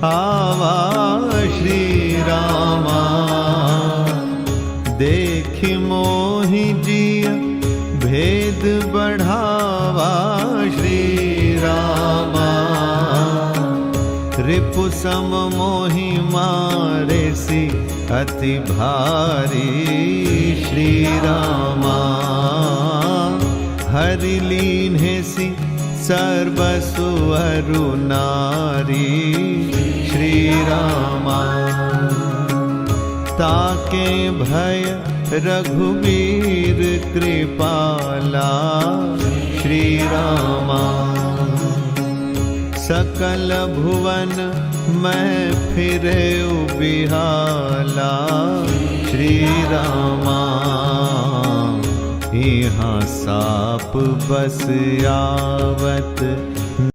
आवा श्री रामा। देखि मोहि जिया भेद बढ़ावा श्री रामा। रिपु सम मोहि मारे सी अति भारी श्री रामा। हरि लीन्हे सी सर्वसु अरु नारी श्री रामा। ताके भय रघुवीर कृपाला श्री रामा। सकल भुवन मैं फिरे बिहाला श्री रामा। यहाँ साप बस आवत